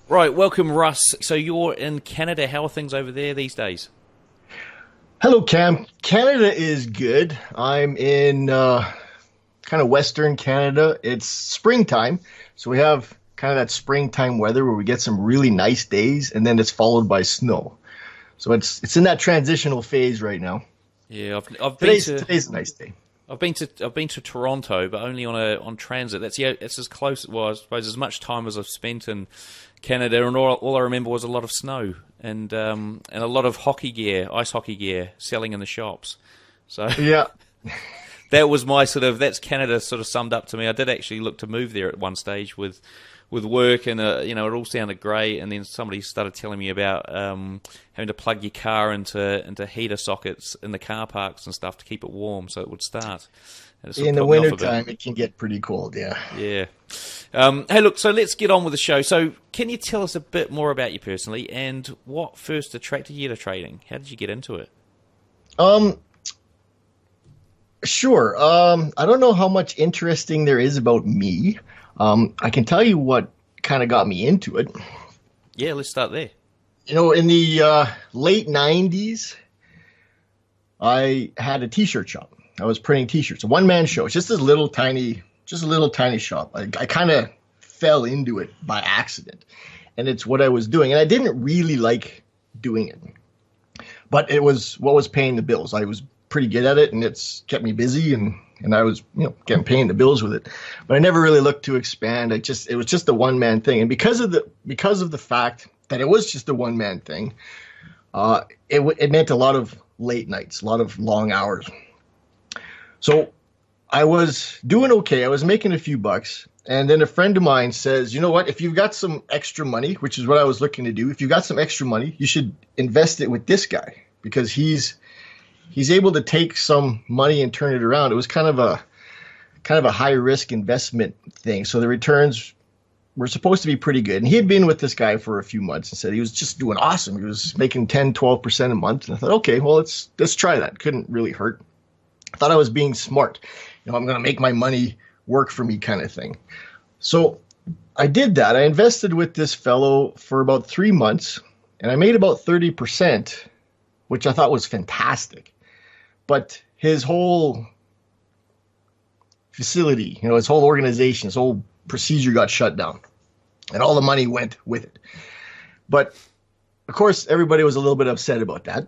Right, welcome, Russ. So you're in Canada. How are things over there these days? Hello, Cam. Canada is good. I'm in kind of Western Canada. It's springtime, so we have kind of that springtime weather where we get some really nice days, and then it's followed by snow. So it's in that transitional phase right now. Yeah, I've been Today's a nice day. I've been to Toronto, but only on transit. It's as close. Well, I suppose as much time as I've spent in Canada, and all I remember was a lot of snow and a lot of hockey gear, ice hockey gear, selling in the shops. So Yeah. that was my that's Canada sort of summed up to me. I did actually look to move there at one stage with work, and it all sounded great. And then somebody started telling me about having to plug your car into heater sockets in the car parks and stuff to keep it warm so it would start. And it sort of In the put me off a bit. wintertime, it can get pretty cold, yeah. Yeah. Hey, look, so let's get on with the show. So can you tell us a bit more about you personally and what first attracted you to trading? How did you get into it? Sure. I don't know how much interesting there is about me. I can tell you what kind of got me into it. Yeah, let's start there. In the late 90s, I had a t-shirt shop. I was printing t-shirts, a one-man show. It's just a little tiny shop. I kind of fell into it by accident, and it's what I was doing. And I didn't really like doing it, but it was what was paying the bills. I was pretty good at it, and it's kept me busy, and I was getting paying the bills with it. But I never really looked to expand. It was just a one-man thing, and because of the fact that it was just a one-man thing, it meant a lot of late nights, a lot of long hours. So I was doing okay. I was making a few bucks. And then a friend of mine says, you know what, if you've got some extra money, which is what I was looking to do, if you've got some extra money, you should invest it with this guy because he's able to take some money and turn it around. It was kind of a high risk investment thing. So the returns were supposed to be pretty good. And he had been with this guy for a few months and said he was just doing awesome. He was making 10, 12% a month. And I thought, okay, well, let's try that. Couldn't really hurt. I thought I was being smart. I'm going to make my money work for me kind of thing. So I did that. I invested with this fellow for about 3 months, and I made about 30%, which I thought was fantastic. But his whole facility, his whole organization, his whole procedure got shut down, and all the money went with it. But of course, everybody was a little bit upset about that.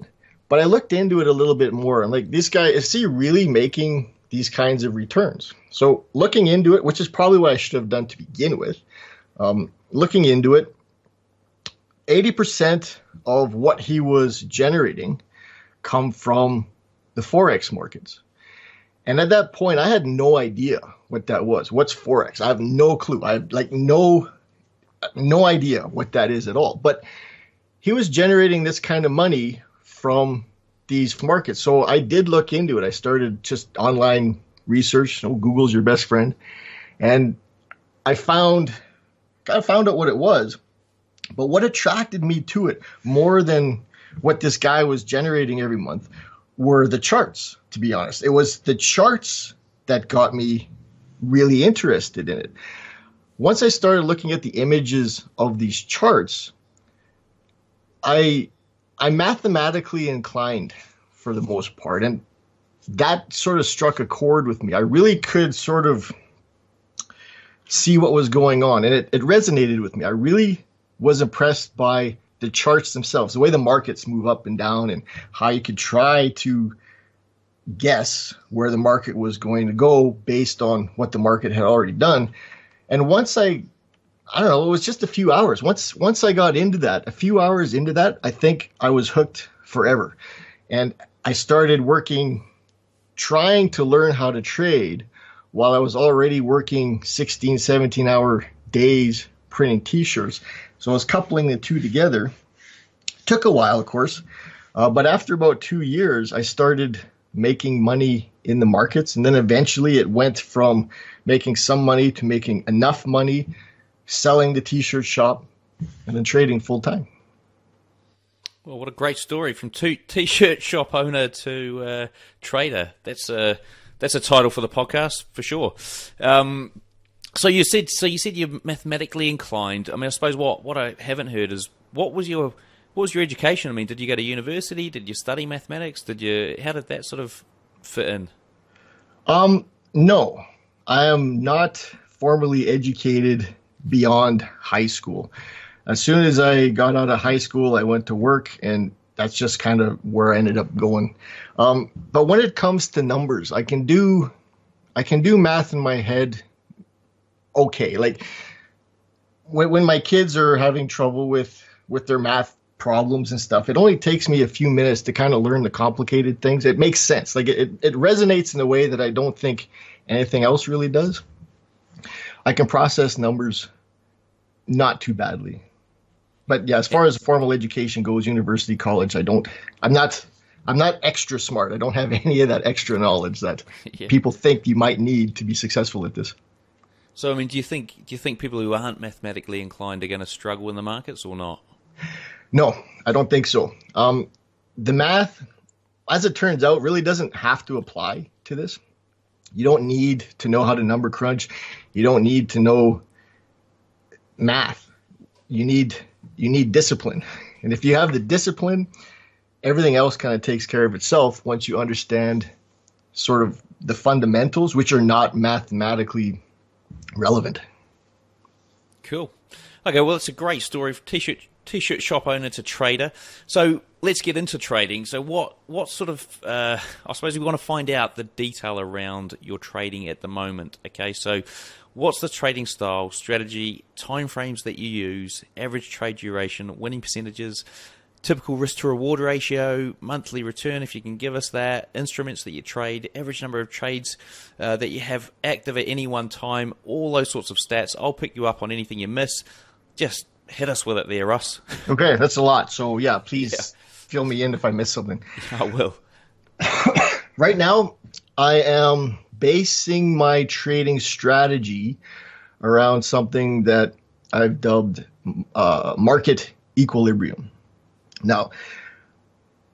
But I looked into it a little bit more. I'm like, this guy, is he really making these kinds of returns? So looking into it, which is probably what I should have done to begin with, looking into it, 80% of what he was generating come from the Forex markets. And at that point, I had no idea what that was. What's Forex? I have no clue. I have no idea what that is at all. But he was generating this kind of money from these markets. So I did look into it. I started just online research. Google's your best friend. And I found out what it was. But what attracted me to it more than what this guy was generating every month were the charts, to be honest. It was the charts that got me really interested in it. Once I started looking at the images of these charts, I'm mathematically inclined for the most part, and that sort of struck a chord with me. I really could sort of see what was going on, and it resonated with me. I really was impressed by the charts themselves, the way the markets move up and down, and how you could try to guess where the market was going to go based on what the market had already done. And once I don't know, it was just a few hours. Once I got into that, a few hours into that, I think I was hooked forever. And I started working, trying to learn how to trade while I was already working 16, 17-hour days printing t-shirts. So I was coupling the two together. Took a while, of course. But after about 2 years, I started making money in the markets. And then eventually it went from making some money to making enough money, selling the t-shirt shop, and then trading full time. Well, what a great story from t-shirt shop owner to trader. That's a title for the podcast for sure. So you said you're mathematically inclined. I mean, I suppose what I haven't heard is what was your education? I mean, did you go to university? Did you study mathematics? How did that sort of fit in? No, I am not formally educated beyond high school. As soon as I got out of high school, I went to work, and that's just kind of where I ended up going. But when it comes to numbers, I can do math in my head. Okay, like when my kids are having trouble with their math problems and stuff, it only takes me a few minutes to kind of learn the complicated things. It makes sense. Like it resonates in a way that I don't think anything else really does. I can process numbers not too badly. But yeah, as far as formal education goes, university, college, I'm not extra smart. I don't have any of that extra knowledge that people think you might need to be successful at this. So, I mean, do you think people who aren't mathematically inclined are going to struggle in the markets or not? No, I don't think so. The math, as it turns out, really doesn't have to apply to this. You don't need to know how to number crunch. You don't need to know math. You need discipline. And if you have the discipline, everything else kind of takes care of itself once you understand sort of the fundamentals, which are not mathematically relevant. Cool. Okay, well, it's a great story. T-shirt shop owner to trader. So let's get into trading. So what sort of, I suppose we want to find out the detail around your trading at the moment. Okay, so what's the trading style, strategy, timeframes that you use, average trade duration, winning percentages, typical risk to reward ratio, monthly return, if you can give us that, instruments that you trade, average number of trades that you have active at any one time, all those sorts of stats. I'll pick you up on anything you miss. Just hit us with it there, Russ. Okay, that's a lot. So yeah, please fill me in if I miss something. I will. Right now, I am basing my trading strategy around something that I've dubbed market equilibrium. Now,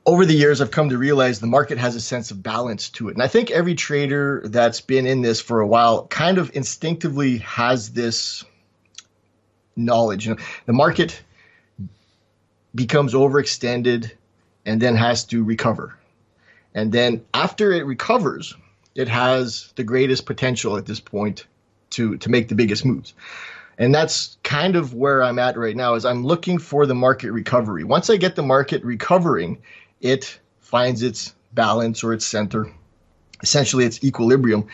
over the years, I've come to realize the market has a sense of balance to it. And I think every trader that's been in this for a while kind of instinctively has this knowledge. You know, the market becomes overextended and then has to recover. And then after it recovers, it has the greatest potential at this point to make the biggest moves. And that's kind of where I'm at right now, is I'm looking for the market recovery. Once I get the market recovering, it finds its balance or its center, essentially its equilibrium.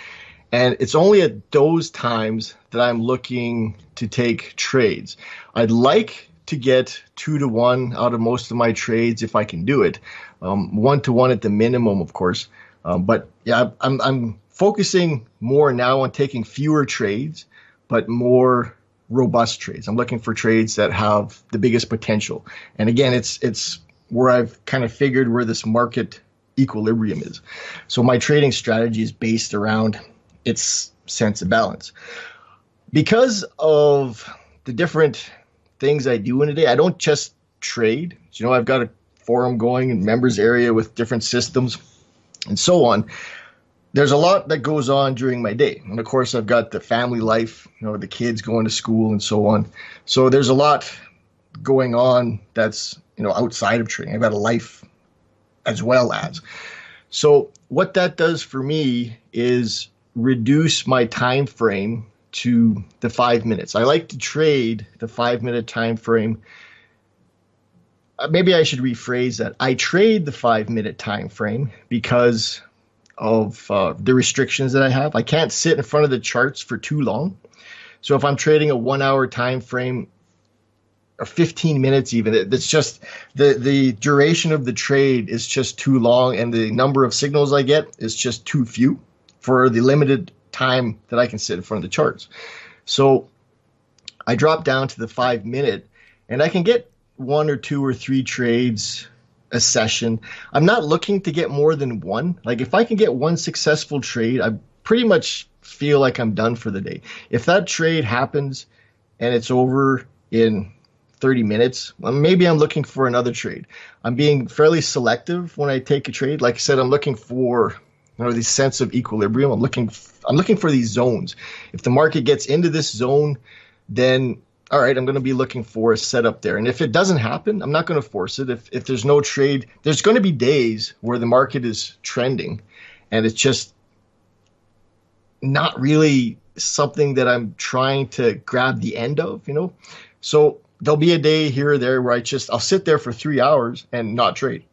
And it's only at those times that I'm looking to take trades. I'd like to get 2-to-1 out of most of my trades if I can do it. 1-to-1 at the minimum, of course. But yeah, I'm focusing more now on taking fewer trades, but more robust trades. I'm looking for trades that have the biggest potential. And again, it's where I've kind of figured where this market equilibrium is. So my trading strategy is based around its sense of balance. Because of the different things I do in a day, I don't just trade. You know, I've got a forum going in members area with different systems and so on. There's a lot that goes on during my day. And of course, I've got the family life, you know, the kids going to school and so on. So there's a lot going on that's, you know, outside of trading. I've got a life as well as. So what that does for me is reduce my time frame to the 5 minutes. I like to trade the 5-minute time frame. Maybe I should rephrase that. I trade the 5-minute time frame because of the restrictions that I have. I can't sit in front of the charts for too long. So if I'm trading a 1-hour time frame or 15 minutes even, it's just the duration of the trade is just too long, and the number of signals I get is just too few for the limited time that I can sit in front of the charts. So I drop down to the 5-minute, and I can get 1 or 2 or 3 trades a session. I'm not looking to get more than one. Like if I can get one successful trade, I pretty much feel like I'm done for the day. If that trade happens and it's over in 30 minutes, well, maybe I'm looking for another trade. I'm being fairly selective when I take a trade. Like I said, I'm looking for this sense of equilibrium. I'm looking for these zones. If the market gets into this zone, then all right, I'm going to be looking for a setup there. And if it doesn't happen, I'm not going to force it. If there's no trade, there's going to be days where the market is trending and it's just not really something that I'm trying to grab the end of, So there'll be a day here or there where I'll sit there for 3 hours and not trade.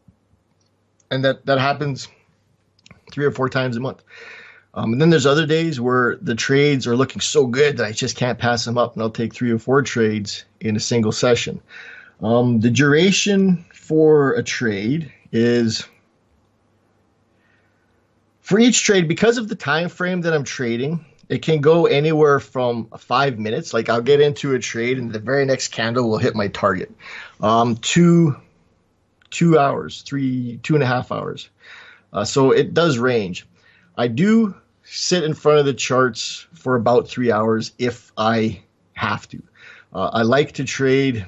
And that happens 3 or 4 times a month. And then there's other days where the trades are looking so good that I just can't pass them up, and I'll take 3 or 4 trades in a single session. The duration for a trade is, for each trade, because of the time frame that I'm trading, it can go anywhere from 5 minutes. Like I'll get into a trade and the very next candle will hit my target. 2 hours, 2.5 hours. So it does range. I do sit in front of the charts for about 3 hours if I have to. I like to trade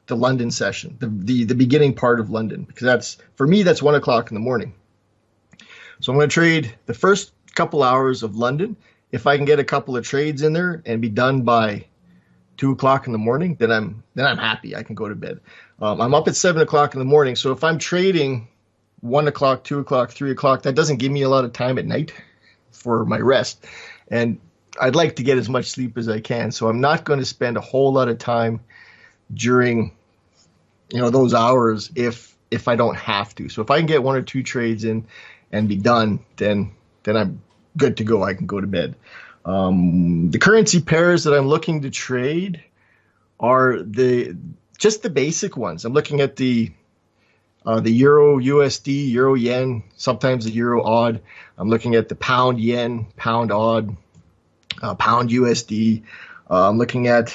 the London session, the beginning part of London, because for me, that's 1 o'clock in the morning. So I'm going to trade the first couple hours of London. If I can get a couple of trades in there and be done by 2 o'clock in the morning, then I'm happy. I can go to bed. I'm up at 7 o'clock in the morning. So if I'm trading 1 o'clock, 2 o'clock, 3 o'clock, that doesn't give me a lot of time at night for my rest. And I'd like to get as much sleep as I can. So I'm not going to spend a whole lot of time during, those hours if I don't have to. So if I can get 1 or 2 trades in and be done, then I'm good to go. I can go to bed. The currency pairs that I'm looking to trade are just the basic ones. I'm looking at the Euro USD, Euro Yen, sometimes the Euro Odd. I'm looking at the Pound Yen, Pound Odd, Pound USD. I'm looking at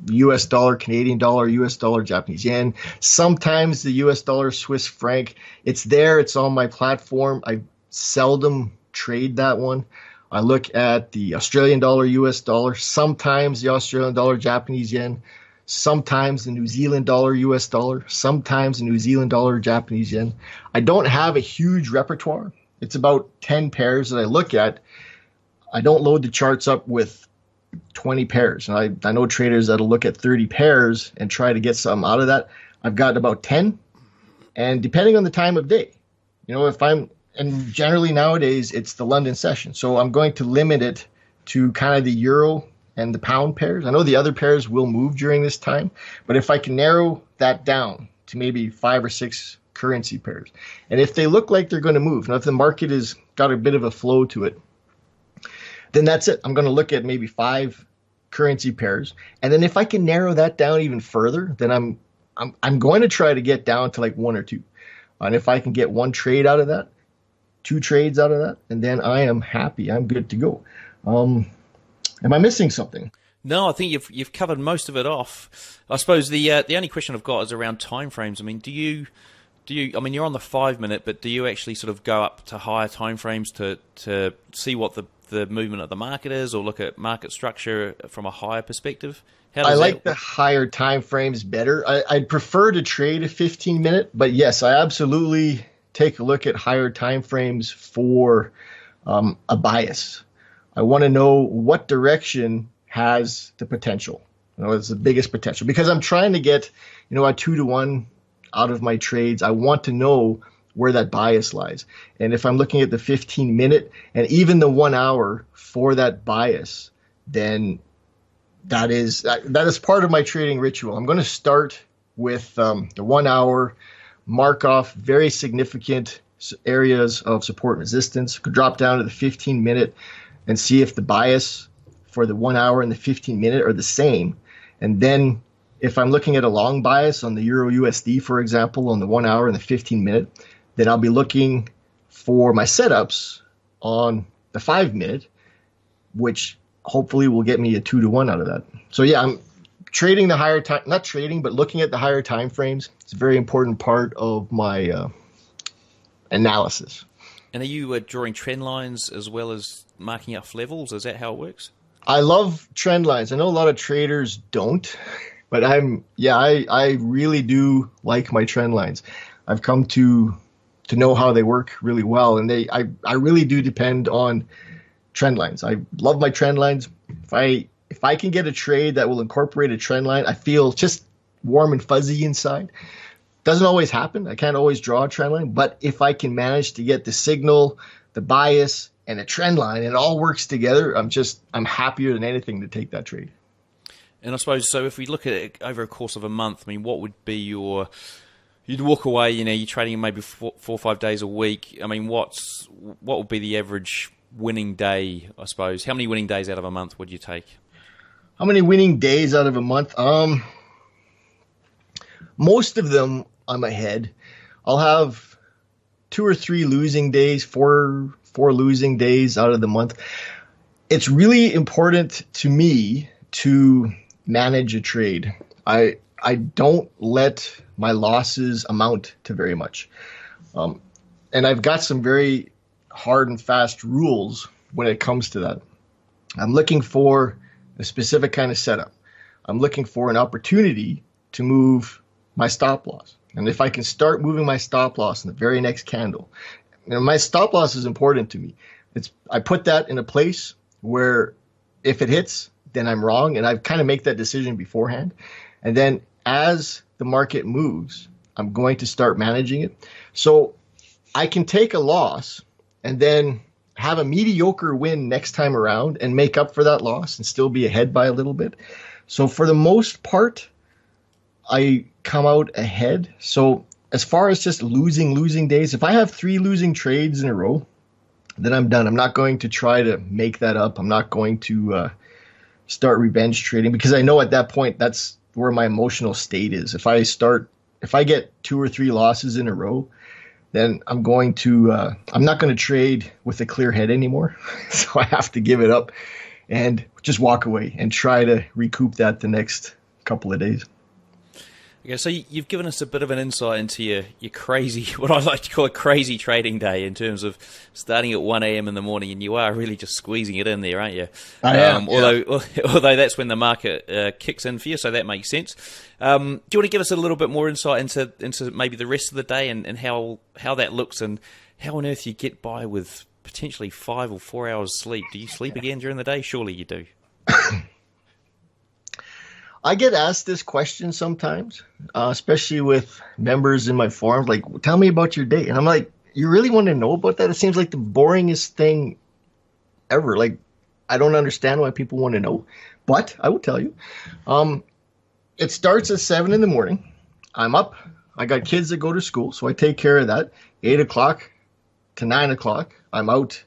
US dollar, Canadian dollar, US dollar, Japanese yen. Sometimes the US dollar, Swiss franc. It's there. It's on my platform. I seldom trade that one. I look at the Australian dollar, US dollar. Sometimes the Australian dollar, Japanese yen. Sometimes the New Zealand dollar, US dollar, sometimes the New Zealand dollar, Japanese yen. I don't have a huge repertoire. It's about 10 pairs that I look at. I don't load the charts up with 20 pairs. And I know traders that'll look at 30 pairs and try to get something out of that. I've got about 10. And depending on the time of day, and generally nowadays it's the London session. So I'm going to limit it to kind of the Euro and the pound pairs. I know the other pairs will move during this time, but if I can narrow that down to maybe 5 or 6 currency pairs, and if they look like they're going to move, now if the market has got a bit of a flow to it, then that's it. I'm going to look at maybe 5 currency pairs, and then if I can narrow that down even further, then I'm going to try to get down to like 1 or 2, and if I can get 1 trade out of that, 2 trades out of that, and then I am happy. I'm good to go. Am I missing something? No, I think you've covered most of it off. I suppose the only question I've got is around timeframes. I mean, do you? I mean, you're on the 5 minute, but do you actually sort of go up to higher timeframes to see what the movement of the market is, or look at market structure from a higher perspective? I like the higher timeframes better. I'd prefer to trade a 15 minute, but yes, I absolutely take a look at higher timeframes for a bias. I want to know what direction has the potential. It's the biggest potential, because I'm trying to get, a 2-to-1 out of my trades. I want to know where that bias lies. And if I'm looking at the 15 minute and even the 1 hour for that bias, then that is part of my trading ritual. I'm going to start with the 1 hour, mark off very significant areas of support and resistance, could drop down to the 15 minute and see if the bias for the 1 hour and the 15 minute are the same. And then if I'm looking at a long bias on the Euro USD, for example, on the 1 hour and the 15 minute, then I'll be looking for my setups on the 5 minute, which hopefully will get me a 2-to-1 out of that. So yeah, I'm trading the higher time, not trading, but looking at the higher time frames. It's a very important part of my analysis. And are you drawing trend lines as well as marking up levels? Is that how it works? I love trend lines. I know a lot of traders don't, but I really do like my trend lines. I've come to to know how they work really well. And I really do depend on trend lines. I love my trend lines. If I can get a trade that will incorporate a trend line, I feel just warm and fuzzy inside. Doesn't always happen. I can't always draw a trend line, but if I can manage to get the signal, the bias, and a trend line, and it all works together, I'm happier than anything to take that trade. And I suppose, so if we look at it over a course of a month, I mean, what would be you'd walk away, you're trading maybe 4 or 5 days a week. I mean, what would be the average winning day, I suppose? How many winning days out of a month would you take? How many winning days out of a month? Most of them I'm ahead. I'll have 2 or 3 losing days, four losing days out of the month. It's really important to me to manage a trade. I don't let my losses amount to very much. And I've got some very hard and fast rules when it comes to that. I'm looking for a specific kind of setup. I'm looking for an opportunity to move my stop loss. And if I can start moving my stop loss in the very next candle, my stop loss is important to me. I put that in a place where if it hits, then I'm wrong. And I kind of make that decision beforehand. And then as the market moves, I'm going to start managing it. So I can take a loss and then have a mediocre win next time around and make up for that loss and still be ahead by a little bit. So for the most part, I come out ahead. So as far as just losing days, if I have 3 losing trades in a row, then I'm done. I'm not going to try to make that up. I'm not going to start revenge trading, because I know at that point that's where my emotional state is. If I get 2 or 3 losses in a row, then I'm not going to trade with a clear head anymore. So I have to give it up and just walk away and try to recoup that the next couple of days. Okay, so you've given us a bit of an insight into your crazy, what I like to call a crazy trading day, in terms of starting at 1 a.m. in the morning, and you are really just squeezing it in there, aren't you? I am. Although that's when the market kicks in for you, so that makes sense. Do you want to give us a little bit more insight into maybe the rest of the day and how that looks, and how on earth you get by with potentially 5 or 4 hours sleep? Do you sleep again during the day? Surely you do. I get asked this question sometimes, especially with members in my forums, like, tell me about your day. And I'm like, you really want to know about that? It seems like the boringest thing ever. Like, I don't understand why people want to know, but I will tell you. It starts at 7 in the morning. I'm up. I got kids that go to school, so I take care of that. 8 o'clock to 9 o'clock, I'm out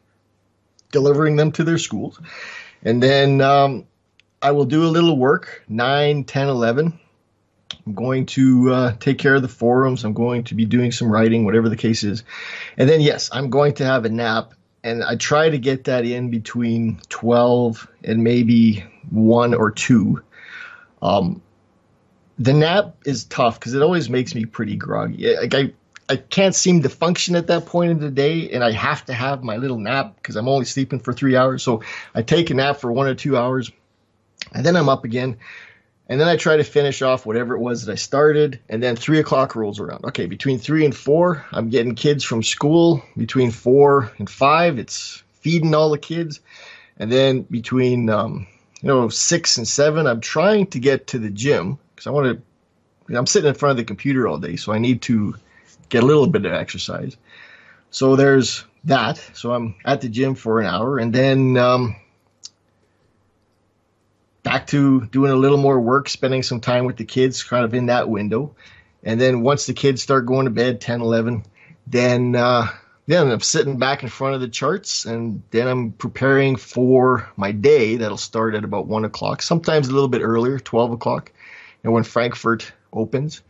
delivering them to their schools. And then I will do a little work, 9, 10, 11. I'm going to take care of the forums. I'm going to be doing some writing, whatever the case is. And then, yes, I'm going to have a nap. And I try to get that in between 12 and maybe 1 or 2. The nap is tough because it always makes me pretty groggy. I can't seem to function at that point in the day, and I have to have my little nap because I'm only sleeping for 3 hours. So I take a nap for 1 or 2 hours. And then I'm up again, and then I try to finish off whatever it was that I started, and then 3 o'clock rolls around. Okay, between 3 and 4, I'm getting kids from school. Between 4 and 5, it's feeding all the kids. And then between 6 and 7, I'm trying to get to the gym because I'm sitting in front of the computer all day, so I need to get a little bit of exercise. So there's that. So I'm at the gym for an hour, and then back to doing a little more work, spending some time with the kids kind of in that window. And then once the kids start going to bed, 10, 11, then I'm sitting back in front of the charts, and then I'm preparing for my day. That'll start at about 1 o'clock, sometimes a little bit earlier, 12 o'clock, and when Frankfurt opens.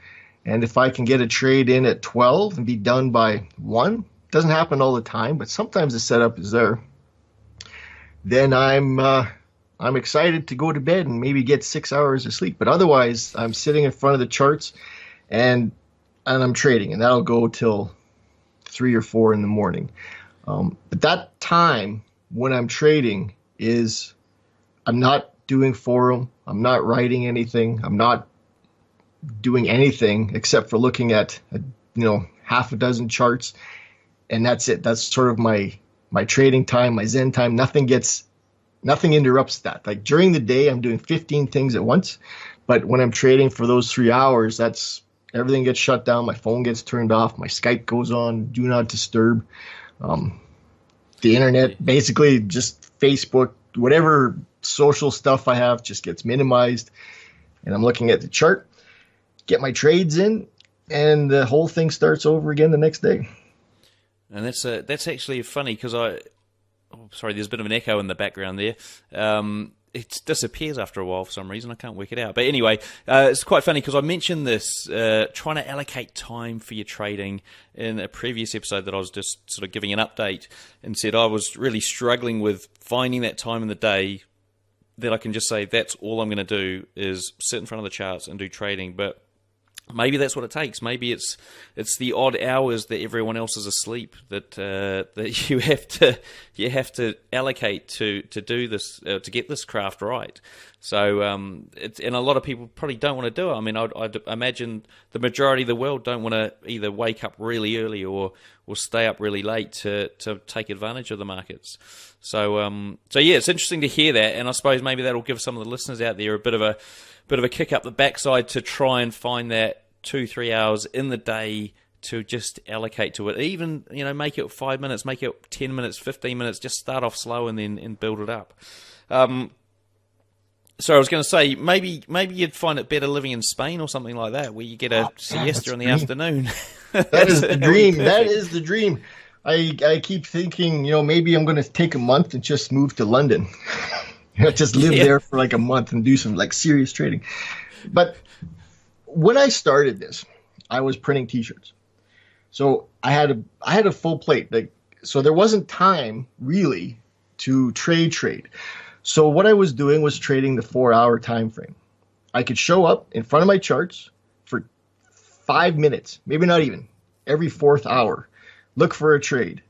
And if I can get a trade in at 12 and be done by 1, doesn't happen all the time, but sometimes the setup is there, then I'm excited to go to bed and maybe get 6 hours of sleep. But otherwise, I'm sitting in front of the charts and I'm trading, and that'll go till 3 or 4 in the morning. But that time when I'm trading is, I'm not doing forum, I'm not writing anything, I'm not doing anything except for looking at half a dozen charts, and that's it. That's sort of my trading time, my Zen time. Nothing interrupts that. Like during the day, I'm doing 15 things at once, but when I'm trading for those 3 hours, that's everything gets shut down. My phone gets turned off. My Skype goes on, do not disturb. The internet, basically just Facebook, whatever social stuff I have just gets minimized. And I'm looking at the chart, get my trades in, and the whole thing starts over again the next day. And that's actually funny because sorry, there's a bit of an echo in the background there. It disappears after a while for some reason. I can't work it out. But anyway, it's quite funny because I mentioned this, trying to allocate time for your trading in a previous episode that I was just sort of giving an update, and said I was really struggling with finding that time in the day that I can just say that's all I'm going to do is sit in front of the charts and do trading. But maybe that's what it takes. Maybe it's the odd hours that everyone else is asleep that you have to allocate to do this, to get this craft right. So and a lot of people probably don't want to do it. I mean, I'd imagine the majority of the world don't want to either wake up really early or stay up really late to take advantage of the markets. So yeah, it's interesting to hear that, and I suppose maybe that'll give some of the listeners out there a bit of a kick up the backside to try and find that 2-3 hours in the day to just allocate to it. Even, make it 5 minutes, make it 10 minutes, 15 minutes, just start off slow and build it up. So I was going to say, maybe you'd find it better living in Spain or something like that, where you get a siesta in the afternoon. That is the dream. That is the dream. I keep thinking, maybe I'm going to take a month and just move to London. Just live there for like a month and do some like serious trading. But when I started this, I was printing T-shirts. So I had a full plate. So there wasn't time really to trade. So what I was doing was trading the 4-hour time frame. I could show up in front of my charts for 5 minutes, maybe not even, every fourth hour, look for a trade.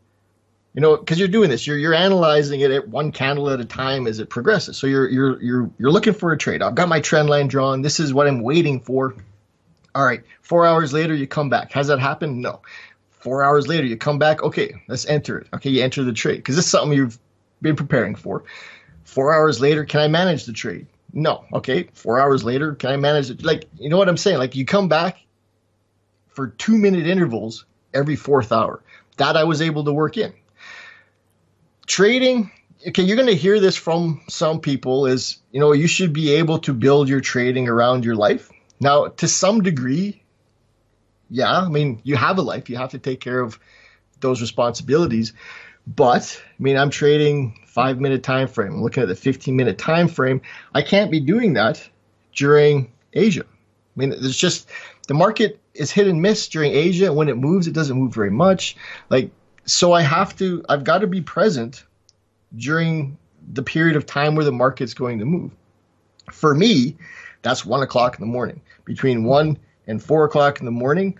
Because you're doing this, you're analyzing it at one candle at a time as it progresses. So you're looking for a trade. I've got my trend line drawn. This is what I'm waiting for. All right, 4 hours later, you come back. Has that happened? No. 4 hours later, you come back. Okay, let's enter it. Okay, you enter the trade because this is something you've been preparing for. 4 hours later, can I manage the trade? No. Okay, 4 hours later, can I manage it? Like, you know what I'm saying? Like, you come back for 2-minute intervals every fourth hour. That I was able to work in. Trading, okay, you're going to hear this from some people is, you should be able to build your trading around your life. Now, to some degree, yeah, I mean, you have a life. You have to take care of those responsibilities. But, I mean, I'm trading 5-minute time frame. I'm looking at the 15-minute time frame. I can't be doing that during Asia. I mean, there's just, the market is hit and miss during Asia. And when it moves, it doesn't move very much. So I've got to be present during the period of time where the market's going to move. For me, that's 1 o'clock in the morning. Between 1 and 4 o'clock in the morning,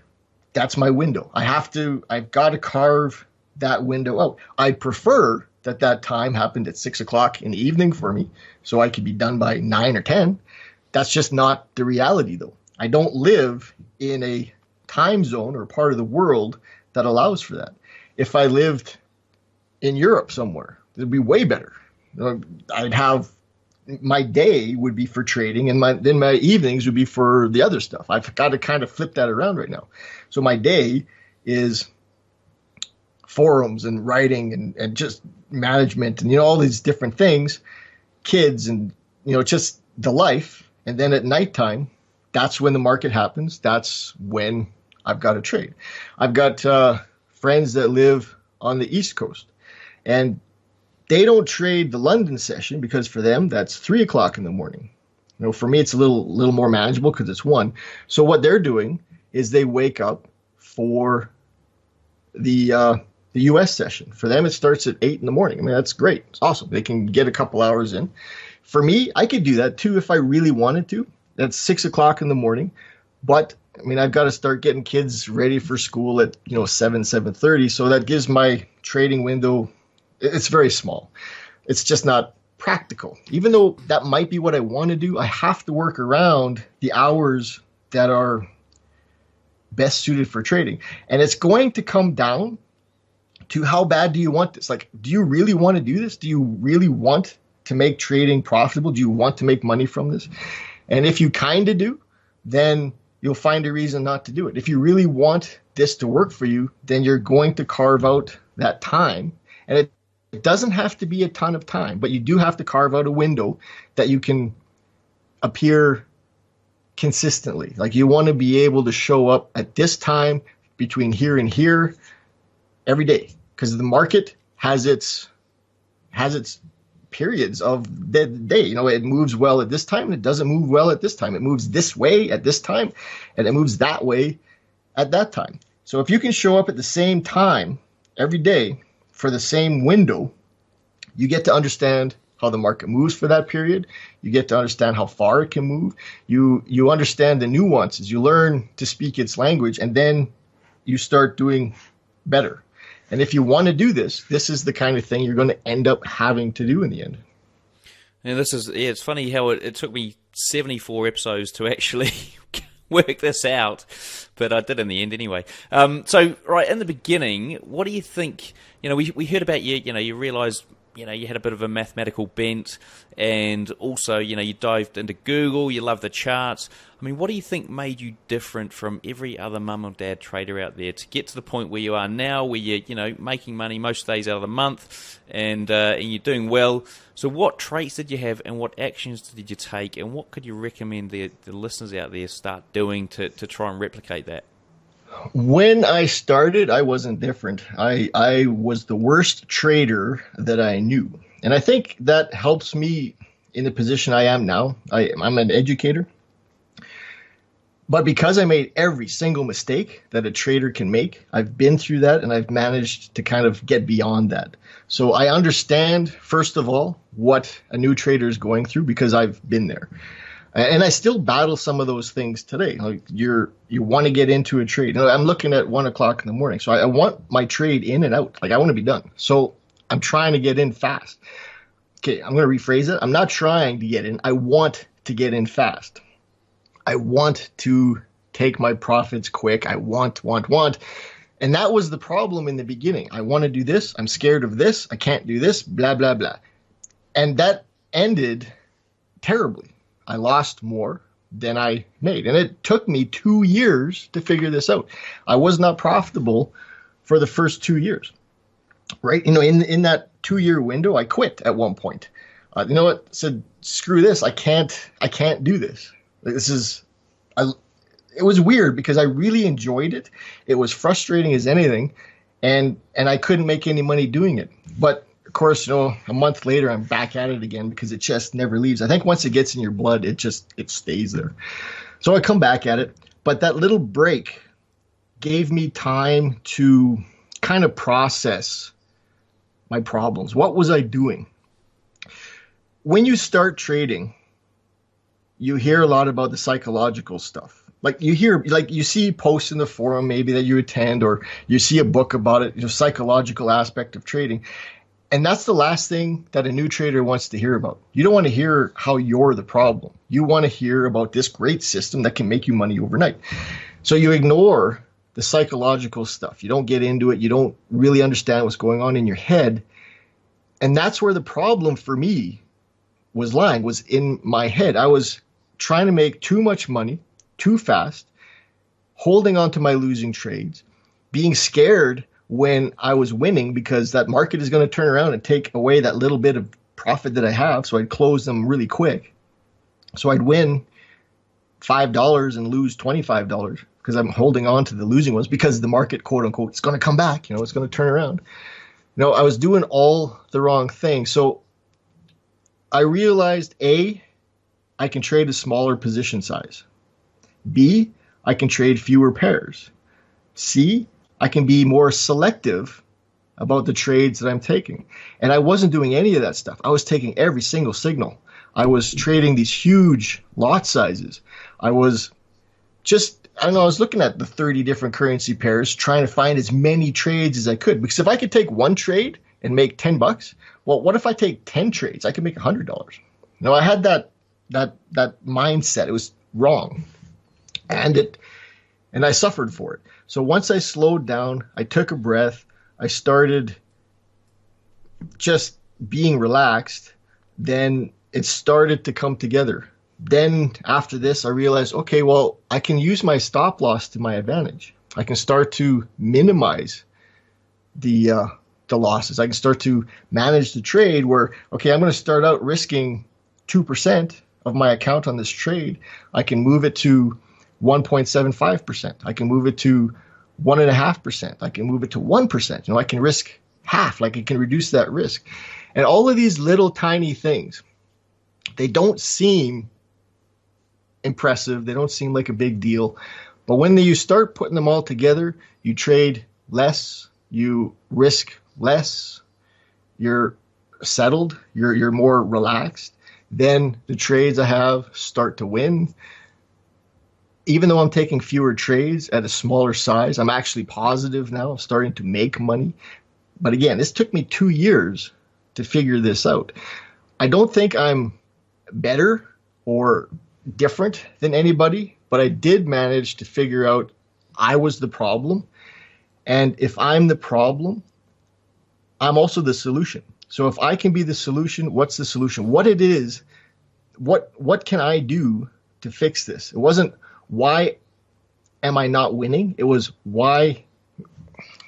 that's my window. I've got to carve that window out. I prefer that time happened at 6 o'clock in the evening for me, so I could be done by 9 or 10. That's just not the reality, though. I don't live in a time zone or part of the world that allows for that. If I lived in Europe somewhere, it'd be way better. I'd have, my day would be for trading, and then my evenings would be for the other stuff. I've got to kind of flip that around right now. So my day is forums and writing and just management and, all these different things, kids and, just the life. And then at nighttime, that's when the market happens. That's when I've got to trade. I've got friends that live on the East Coast, and they don't trade the London session because for them that's 3 o'clock in the morning. For me it's a little more manageable because it's 1. So what they're doing is they wake up for the U.S. session. For them it starts at 8 in the morning. I mean, that's great. It's awesome. They can get a couple hours in. For me, I could do that too if I really wanted to. That's 6 o'clock in the morning, but I mean, I've got to start getting kids ready for school at 7:30. So that gives my trading window, it's very small. It's just not practical. Even though that might be what I want to do, I have to work around the hours that are best suited for trading. And it's going to come down to how bad do you want this? Like, do you really want to do this? Do you really want to make trading profitable? Do you want to make money from this? And if you kind of do, then you'll find a reason not to do it. If you really want this to work for you, then you're going to carve out that time. And it doesn't have to be a ton of time, but you do have to carve out a window that you can appear consistently. Like, you want to be able to show up at this time between here and here every day, because the market has its periods of the day. You know, it moves well at this time and it doesn't move well at this time. It moves this way at this time and it moves that way at that time. So if you can show up at the same time every day for the same window, you get to understand how the market moves for that period. You get to understand how far it can move. You understand the nuances. You learn to speak its language, and then you start doing better. And if you want to do this, this is the kind of thing you're going to end up having to do in the end. And it's funny how it took me 74 episodes to actually work this out, but I did in the end anyway. So, right, in the beginning, what do you think, we heard about you realised, you had a bit of a mathematical bent, and also, you dived into Google, you love the charts. I mean, what do you think made you different from every other mum or dad trader out there to get to the point where you are now, where you're, making money most days out of the month, and you're doing well? So what traits did you have, and what actions did you take, and what could you recommend the listeners out there start doing to try and replicate that? When I started, I wasn't different. I was the worst trader that I knew. And I think that helps me in the position I am now. I'm an educator. But because I made every single mistake that a trader can make, I've been through that and I've managed to kind of get beyond that. So I understand, first of all, what a new trader is going through because I've been there. And I still battle some of those things today. Like, you want to get into a trade. I'm looking at 1 o'clock in the morning. So I want my trade in and out. Like, I want to be done. So I'm trying to get in fast. Okay, I'm going to rephrase it. I'm not trying to get in. I want to get in fast. I want to take my profits quick. I want. And that was the problem in the beginning. I want to do this. I'm scared of this. I can't do this, blah, blah, blah. And that ended terribly. I lost more than I made. And it took me 2 years to figure this out. I was not profitable for the first 2 years, right? In that 2-year window, I quit at one point. You know what? Said, screw this. I can't do this. It was weird because I really enjoyed it. It was frustrating as anything. And I couldn't make any money doing it. But of course, a month later, I'm back at it again because it just never leaves. I think once it gets in your blood, it stays there. So I come back at it. But that little break gave me time to kind of process my problems. What was I doing? When you start trading, you hear a lot about the psychological stuff. You see posts in the forum maybe that you attend, or you see a book about it, psychological aspect of trading. And that's the last thing that a new trader wants to hear about. You don't want to hear how you're the problem. You want to hear about this great system that can make you money overnight. So you ignore the psychological stuff. You don't get into it. You don't really understand what's going on in your head. And that's where the problem for me was lying, was in my head. I was trying to make too much money, too fast, holding on to my losing trades, being scared when I was winning because that market is going to turn around and take away that little bit of profit that I have. So I'd close them really quick. So I'd win $5 and lose $25 because I'm holding on to the losing ones because the market, quote unquote, is going to come back. It's going to turn around. I was doing all the wrong things. So I realized, A, I can trade a smaller position size. B, I can trade fewer pairs. C, I can be more selective about the trades that I'm taking. And I wasn't doing any of that stuff. I was taking every single signal. I was trading these huge lot sizes. I was I was looking at the 30 different currency pairs, trying to find as many trades as I could. Because if I could take one trade and make $10, well, what if I take 10 trades? I could make $100. I had that mindset. It was wrong. And and I suffered for it. So once I slowed down, I took a breath, I started just being relaxed, then it started to come together. Then after this, I realized, okay, well, I can use my stop loss to my advantage. I can start to minimize the losses. I can start to manage the trade where, okay, I'm going to start out risking 2% of my account on this trade. I can move it to 1.75%. I can move it to 1.5%. I can move it to 1%. I can risk half, like it can reduce that risk. And all of these little tiny things, they don't seem impressive. They don't seem like a big deal. But when you start putting them all together, you trade less, you risk less, you're settled, you're more relaxed. Then the trades I have start to win. Even though I'm taking fewer trades at a smaller size, I'm actually positive now. I'm starting to make money. But again, this took me 2 years to figure this out. I don't think I'm better or different than anybody, but I did manage to figure out I was the problem. And if I'm the problem, I'm also the solution. So if I can be the solution, what's the solution? What it is, what can I do to fix this? It wasn't why am I not winning? It was why.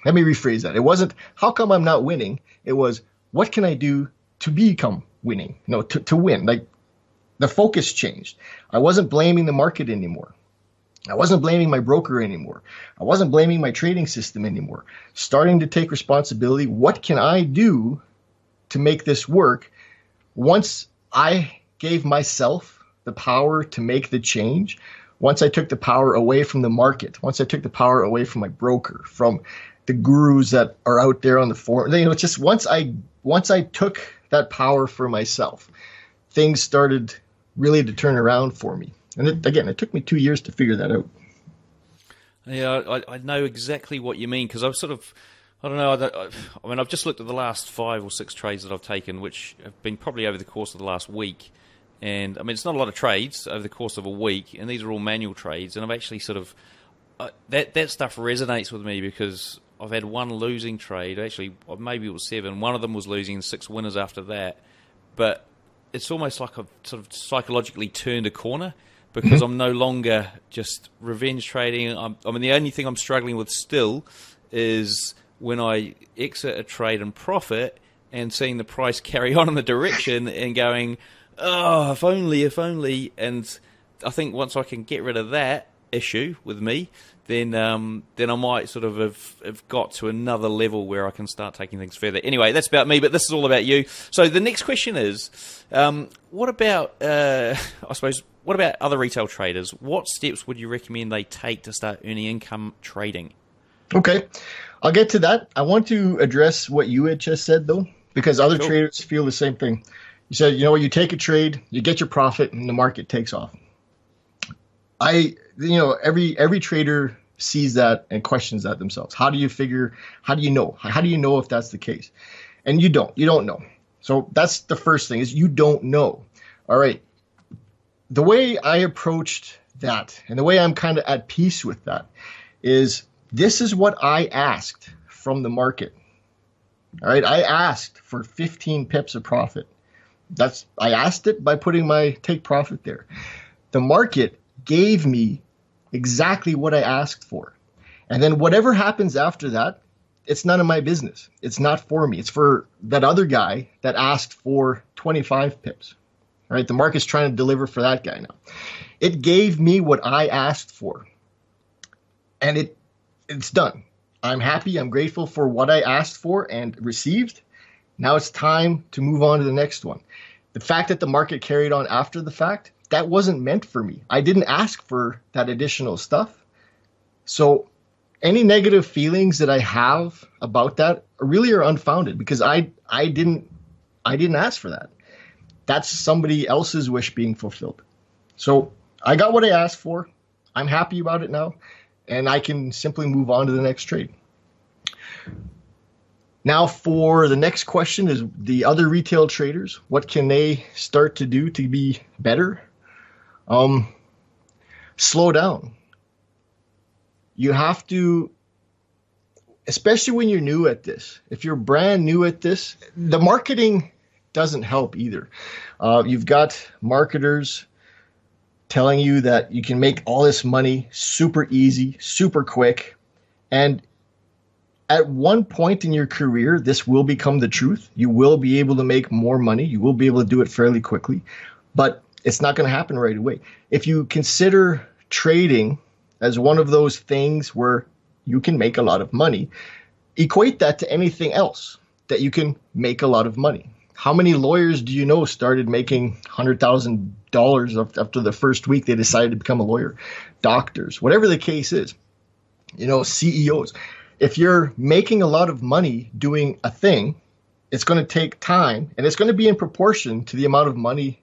Let me rephrase that. It wasn't how come I'm not winning? It was what can I do to become winning? No, to win. Like the focus changed. I wasn't blaming the market anymore. I wasn't blaming my broker anymore. I wasn't blaming my trading system anymore. Starting to take responsibility. What can I do to make this work? Once I gave myself the power to make the change, once I took the power away from the market, once I took the power away from my broker, from the gurus that are out there on the forum, just once I took that power for myself, things started really to turn around for me. And it took me 2 years to figure that out. Yeah, I know exactly what you mean because I've sort of, I don't know, I mean, I've just looked at the last 5 or 6 trades that I've taken, which have been probably over the course of the last week. And I mean, it's not a lot of trades over the course of a week, and these are all manual trades. And I've actually sort of, that stuff resonates with me because I've had one losing trade, actually, maybe it was 7. One of them was losing 6 winners after that. But it's almost like I've sort of psychologically turned a corner because I'm no longer just revenge trading. I mean, the only thing I'm struggling with still is when I exit a trade and profit and seeing the price carry on in the direction and going, oh, if only. And I think once I can get rid of that issue with me, then I might sort of have got to another level where I can start taking things further. Anyway, that's about me, but this is all about you. So the next question is, what about other retail traders? What steps would you recommend they take to start earning income trading? Okay, I'll get to that. I want to address what you had just said, though, because other traders feel the same thing. You said, you take a trade, you get your profit, and the market takes off. Every trader sees that and questions that themselves. How do you know? How do you know if that's the case? And you don't know. So that's the first thing is you don't know. All right. The way I approached that and the way I'm kind of at peace with that is this is what I asked from the market. All right. I asked for 15 pips of profit. I asked it by putting my take profit there. The market gave me exactly what I asked for. And then whatever happens after that, it's none of my business. It's not for me. It's for that other guy that asked for 25 pips. All right, the market's trying to deliver for that guy now. It gave me what I asked for. And it's done. I'm happy. I'm grateful for what I asked for and received. Now it's time to move on to the next one. The fact that the market carried on after the fact, that wasn't meant for me. I didn't ask for that additional stuff. So any negative feelings that I have about that really are unfounded because I didn't ask for that. That's somebody else's wish being fulfilled. So I got what I asked for. I'm happy about it now, and I can simply move on to the next trade. Now for the next question is the other retail traders. What can they start to do to be better? Slow down. You have to, especially when you're new at this, if you're brand new at this, the marketing doesn't help either. You've got marketers telling you that you can make all this money super easy, super quick. And at one point in your career, this will become the truth. You will be able to make more money. You will be able to do it fairly quickly, but it's not going to happen right away. If you consider trading as one of those things where you can make a lot of money, equate that to anything else that you can make a lot of money. How many lawyers do you know started making $100,000 after the first week they decided to become a lawyer? Doctors, whatever the case is, CEOs. If you're making a lot of money doing a thing, it's going to take time, and it's going to be in proportion to the amount of money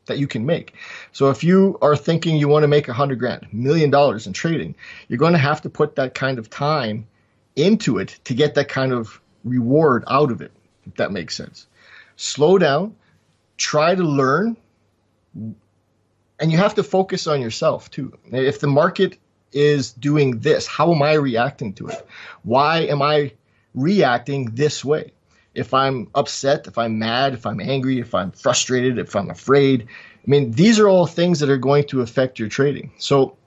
that you can make. So if you are thinking you want to make $100,000, $1 million in trading, you're going to have to put that kind of time into it to get that kind of reward out of it, if that makes sense. Slow down, try to learn, and you have to focus on yourself too. If the market is doing this, how am I reacting to it? Why am I reacting this way? If I'm upset, if I'm mad, if I'm angry, if I'm frustrated, if I'm afraid, these are all things that are going to affect your trading. So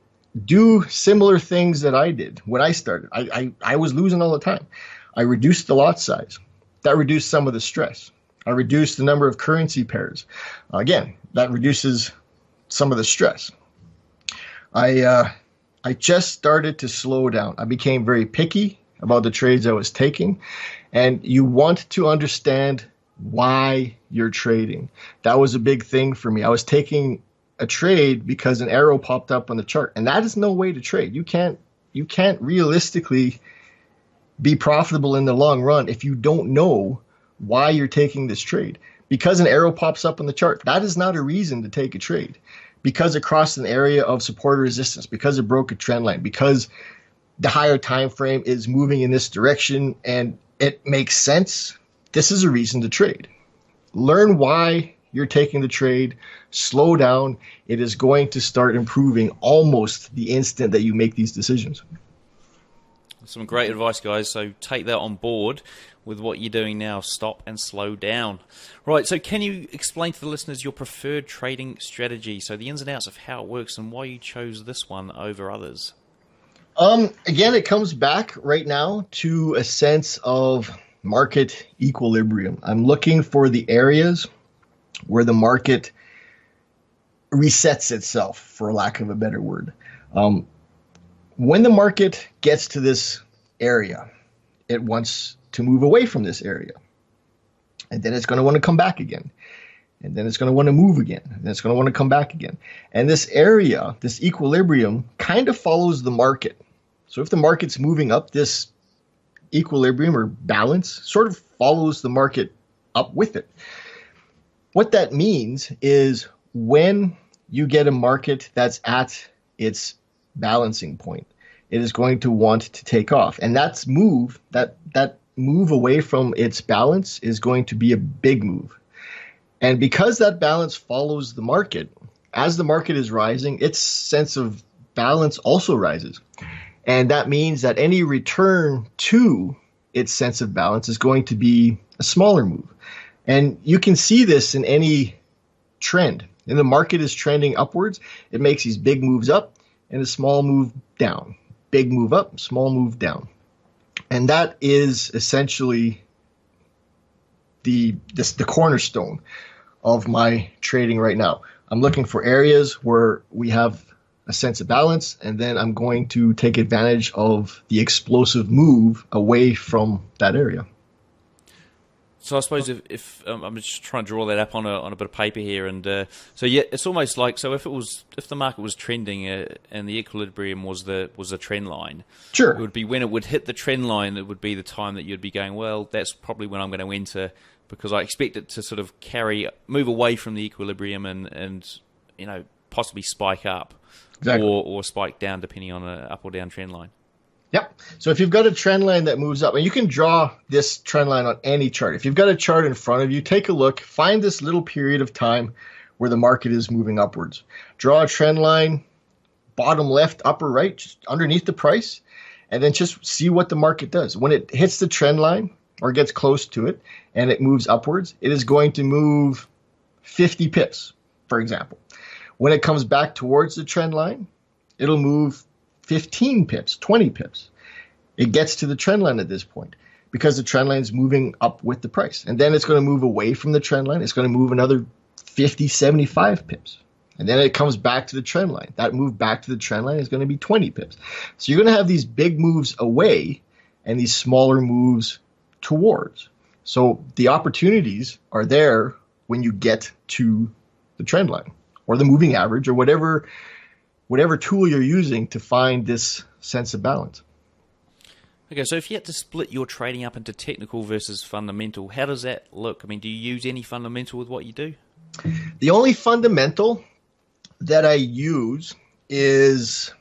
do similar things that I did when I started. I was losing all the time. I reduced the lot size. That reduced some of the stress. I reduced the number of currency pairs. Again, that reduces some of the stress. I just started to slow down. I became very picky about the trades I was taking. And you want to understand why you're trading. That was a big thing for me. I was taking a trade because an arrow popped up on the chart. And that is no way to trade. You can't realistically be profitable in the long run if you don't know why you're taking this trade. Because an arrow pops up on the chart, that is not a reason to take a trade. Because it crossed an area of support or resistance, because it broke a trend line, because the higher time frame is moving in this direction and it makes sense, this is a reason to trade. Learn why you're taking the trade, slow down. It is going to start improving almost the instant that you make these decisions. Some great advice, guys. So take that on board with what you're doing now. Stop and slow down. Right, so can you explain to the listeners your preferred trading strategy? So the ins and outs of how it works and why you chose this one over others. Again, it comes back right now to a sense of market equilibrium. I'm looking for the areas where the market resets itself, for lack of a better word. When the market gets to this area, it wants to move away from this area. And then it's going to want to come back again. And then it's going to want to move again. And then it's going to want to come back again. And this area, this equilibrium, kind of follows the market. So if the market's moving up, this equilibrium or balance sort of follows the market up with it. What that means is when you get a market that's at its balancing point, it is going to want to take off. And that move away from its balance is going to be a big move. And because that balance follows the market, as the market is rising, its sense of balance also rises. And that means that any return to its sense of balance is going to be a smaller move. And you can see this in any trend. And the market is trending upwards. It makes these big moves up and a small move down. Big move up, small move down. And that is essentially the cornerstone of my trading right now. I'm looking for areas where we have a sense of balance, and then I'm going to take advantage of the explosive move away from that area. So I suppose if I'm just trying to draw that up on a bit of paper here, and so yeah, it's almost like, so if the market was trending and the equilibrium was the trend line, sure, it would be when it would hit the trend line, it would be the time that you'd be going, well, that's probably when I'm going to enter, because I expect it to sort of move away from the equilibrium and possibly spike up. Exactly. Or spike down depending on an up or down trend line. Yep. So if you've got a trend line that moves up, and you can draw this trend line on any chart. If you've got a chart in front of you, take a look, find this little period of time where the market is moving upwards. Draw a trend line, bottom left, upper right, just underneath the price, and then just see what the market does. When it hits the trend line or gets close to it and it moves upwards, it is going to move 50 pips, for example. When it comes back towards the trend line, it'll move 15 pips, 20 pips. It gets to the trend line at this point because the trend line is moving up with the price. And then it's going to move away from the trend line. It's going to move another 50, 75 pips. And then it comes back to the trend line. That move back to the trend line is going to be 20 pips. So you're going to have these big moves away and these smaller moves towards. So the opportunities are there when you get to the trend line or the moving average or whatever tool you're using to find this sense of balance. Okay, so if you had to split your trading up into technical versus fundamental, how does that look? I mean, do you use any fundamental with what you do? The only fundamental that I use is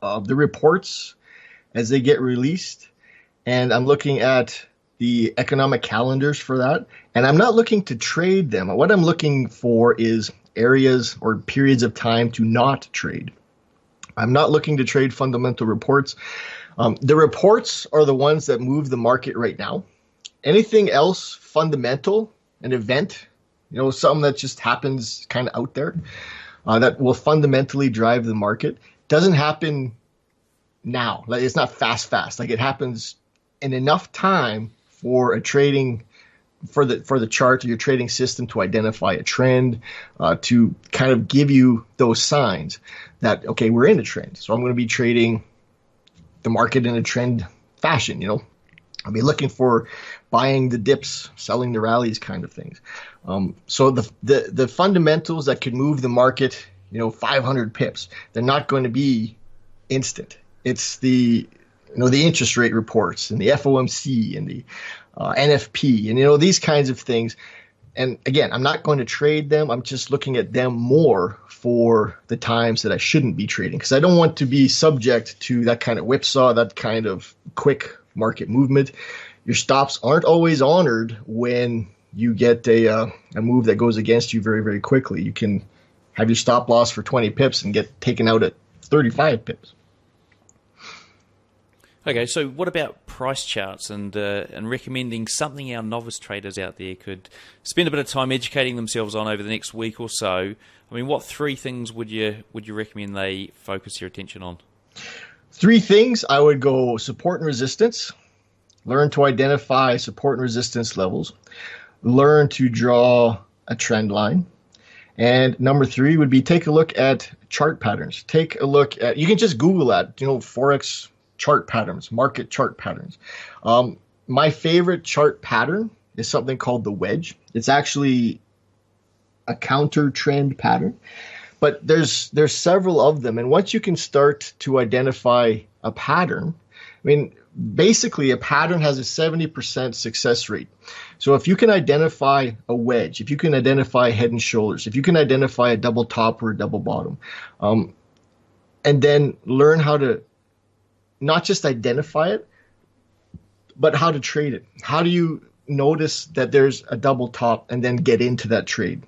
the reports as they get released, and I'm looking at the economic calendars for that, and I'm not looking to trade them. What I'm looking for is areas or periods of time to not trade. I'm not looking to trade fundamental reports. The reports are the ones that move the market right now. Anything else fundamental, an event, something that just happens kind of out there, that will fundamentally drive the market, doesn't happen now. Like, it's not fast. Like, it happens in enough time for a trading, for the chart or your trading system to identify a trend, to kind of give you those signs that, okay, we're in a trend. So I'm going to be trading the market in a trend fashion. I'll be looking for buying the dips, selling the rallies kind of things. So the fundamentals that could move the market, 500 pips, they're not going to be instant. It's the interest rate reports and the FOMC and the NFP and, these kinds of things. And again, I'm not going to trade them. I'm just looking at them more for the times that I shouldn't be trading, because I don't want to be subject to that kind of whipsaw, that kind of quick market movement. Your stops aren't always honored when you get a move that goes against you very, very quickly. You can have your stop loss for 20 pips and get taken out at 35 pips. Okay, so what about price charts and recommending something our novice traders out there could spend a bit of time educating themselves on over the next week or so? I mean, what 3 things would you recommend they focus their attention on? 3 things. I would go support and resistance. Learn to identify support and resistance levels. Learn to draw a trend line. And number 3 would be take a look at chart patterns. Take a look at, you can just Google that, Forex chart patterns, market chart patterns. My favorite chart pattern is something called the wedge. It's actually a counter trend pattern, but there's several of them. And once you can start to identify a pattern, I mean, basically a pattern has a 70% success rate. So if you can identify a wedge, if you can identify head and shoulders, if you can identify a double top or a double bottom, and then learn how to not just identify it, but how to trade it. How do you notice that there's a double top and then get into that trade?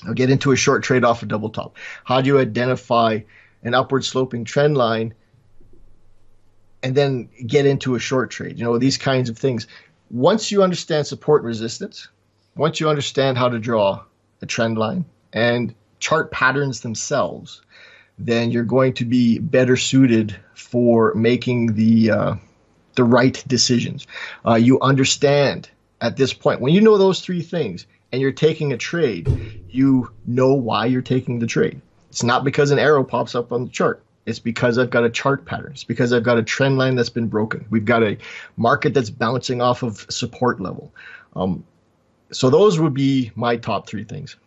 Or get into a short trade off a double top? How do you identify an upward sloping trend line and then get into a short trade? These kinds of things. Once you understand support and resistance, once you understand how to draw a trend line and chart patterns themselves, then you're going to be better suited for making the right decisions. You understand at this point, when you know those 3 things and you're taking a trade, you know why you're taking the trade. It's not because an arrow pops up on the chart. It's because I've got a chart pattern. It's because I've got a trend line that's been broken. We've got a market that's bouncing off of support level. So those would be my top 3 things.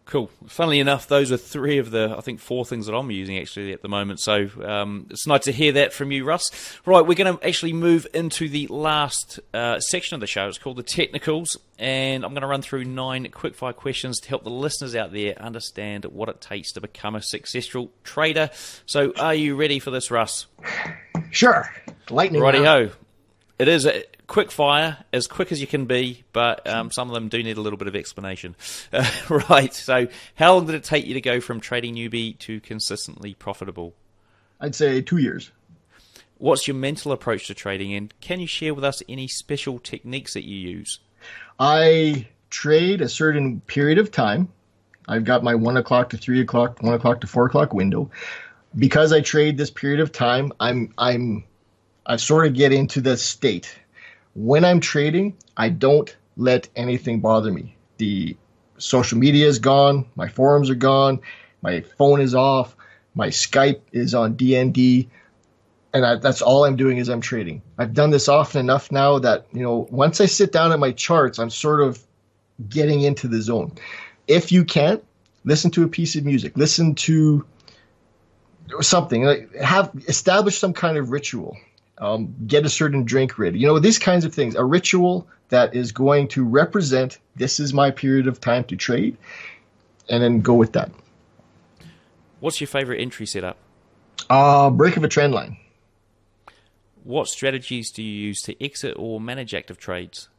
Cool. Funnily enough, those are 3 of the, I think, 4 things that I'm using actually at the moment. So it's nice to hear that from you, Russ. Right, we're going to actually move into the last section of the show. It's called the Technicals, and I'm going to run through 9 quickfire questions to help the listeners out there understand what it takes to become a successful trader. So are you ready for this, Russ? Sure. Lightning. Righty-ho. It is a quick fire, as quick as you can be, but some of them do need a little bit of explanation. Right, so how long did it take you to go from trading newbie to consistently profitable? I'd say 2 years. What's your mental approach to trading, and can you share with us any special techniques that you use? I trade a certain period of time. I've got my 1 o'clock to 3 o'clock, 1 o'clock to 4 o'clock window. Because I trade this period of time, I sort of get into the state. When I'm trading, I don't let anything bother me. The social media is gone, my forums are gone, my phone is off, my Skype is on DND, and that's all I'm doing is I'm trading. I've done this often enough now that, once I sit down at my charts, I'm sort of getting into the zone. If you can't, listen to a piece of music, listen to something, establish some kind of ritual. Get a certain drink ready. These kinds of things. A ritual that is going to represent, this is my period of time to trade, and then go with that. What's your favorite entry setup? Break of a trend line. What strategies do you use to exit or manage active trades?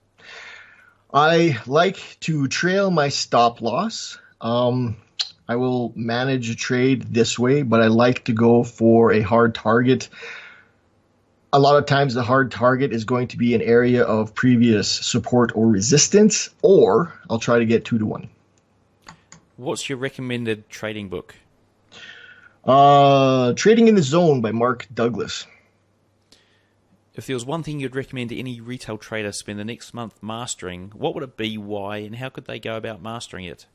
I like to trail my stop loss. I will manage a trade this way, but I like to go for a hard target. A lot of times the hard target is going to be an area of previous support or resistance, or I'll try to get 2 to 1. What's your recommended trading book? Trading in the Zone by Mark Douglas. If there was one thing you'd recommend to any retail trader spend the next month mastering, what would it be, why, and how could they go about mastering it?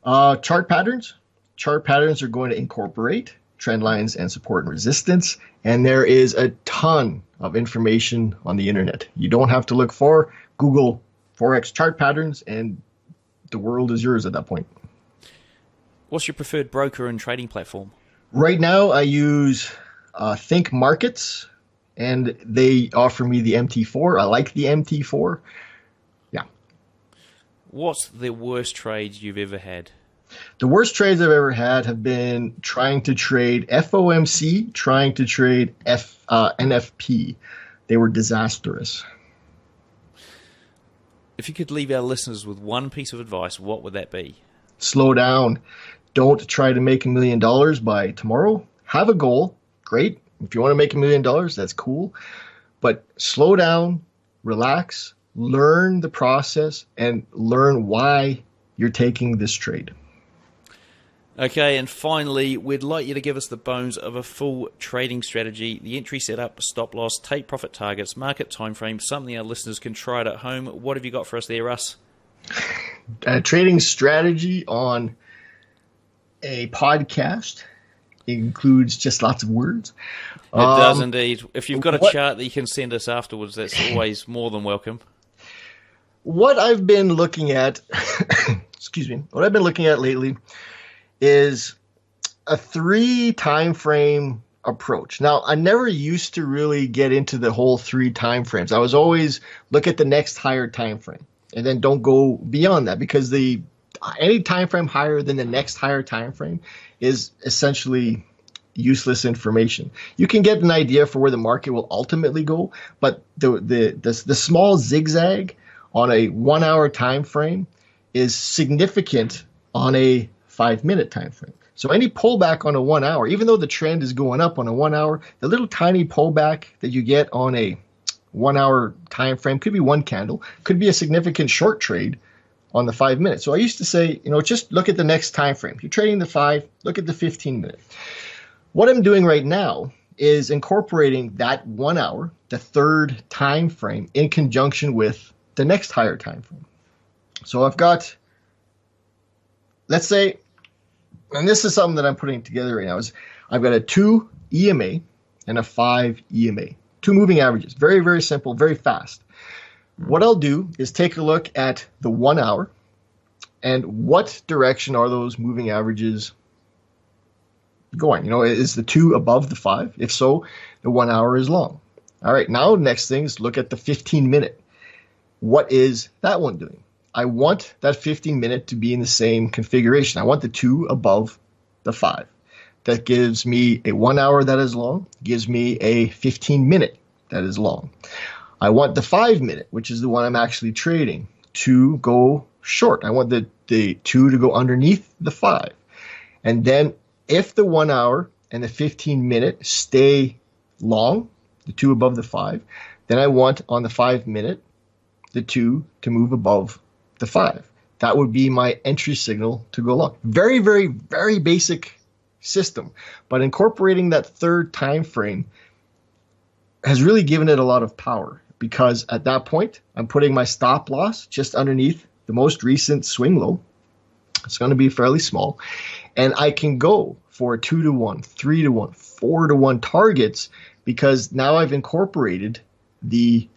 Chart patterns. Chart patterns are going to incorporate trend lines and support and resistance, and there is a ton of information on the internet. You don't have to look for Google Forex chart patterns, and the world is yours at that point. What's your preferred broker and trading platform? Right now, I use Think Markets, and they offer me the MT4. I like the MT4. Yeah. What's the worst trades you've ever had? The worst trades I've ever had have been trying to trade FOMC, trying to trade NFP. They were disastrous. If you could leave our listeners with one piece of advice, what would that be? Slow down. Don't try to make $1 million by tomorrow. Have a goal. Great. If you want to make $1 million, that's cool. But slow down, relax, learn the process, and learn why you're taking this trade. Okay, and finally, we'd like you to give us the bones of a full trading strategy, the entry setup, stop loss, take profit targets, market time frame, something our listeners can try it at home. What have you got for us there, Russ? Trading strategy on a podcast includes just lots of words. It does indeed. If you've got a chart that you can send us afterwards, that's always more than welcome. What I've been looking at, what I've been looking at lately is a 3 time frame approach. Now, I never used to really get into the whole 3 time frames. I was always look at the next higher time frame and then don't go beyond that, because any time frame higher than the next higher time frame is essentially useless information. You can get an idea for where the market will ultimately go, but the small zigzag on a 1 hour time frame is significant on a 5-minute time frame. So any pullback on a 1 hour, even though the trend is going up on a 1 hour, the little tiny pullback that you get on a 1 hour time frame could be one candle, could be a significant short trade on the 5 minutes. So I used to say, just look at the next time frame. If you're trading the 5, look at the 15-minute. What I'm doing right now is incorporating that 1 hour, the third time frame, in conjunction with the next higher time frame. So I've got, let's say, and this is something that I'm putting together right now, is I've got a 2 EMA and a 5 EMA. 2 moving averages. Very, very simple, very fast. What I'll do is take a look at the 1 hour and what direction are those moving averages going? Is the 2 above the 5? If so, the 1 hour is long. All right, now next thing is look at the 15-minute. What is that one doing? I want that 15-minute to be in the same configuration. I want the 2 above the 5. That gives me a 1 hour that is long, gives me a 15-minute that is long. I want the 5 minute, which is the one I'm actually trading, to go short. I want the 2 to go underneath the 5. And then if the 1 hour and the 15 minute stay long, the 2 above the 5, then I want on the 5 minute, the 2 to move above the 5. That would be my entry signal to go long. Very, very, very basic system. But incorporating that third time frame has really given it a lot of power, because at that point, I'm putting my stop loss just underneath the most recent swing low. It's going to be fairly small. And I can go for 2-to-1, 3-to-1, 4-to-1 targets, because now I've incorporated the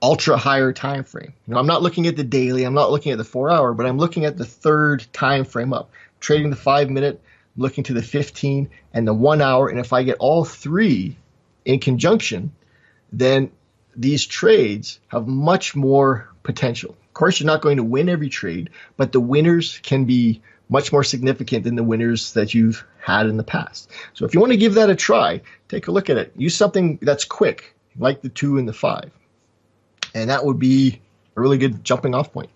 ultra higher time frame. I'm not looking at the daily, I'm not looking at the 4 hour, but I'm looking at the third time frame up. Trading the 5 minute, looking to the 15 and the 1 hour. And if I get all three in conjunction, then these trades have much more potential. Of course, you're not going to win every trade, but the winners can be much more significant than the winners that you've had in the past. So if you want to give that a try, take a look at it. Use something that's quick, like the 2 and the 5. And that would be a really good jumping off point.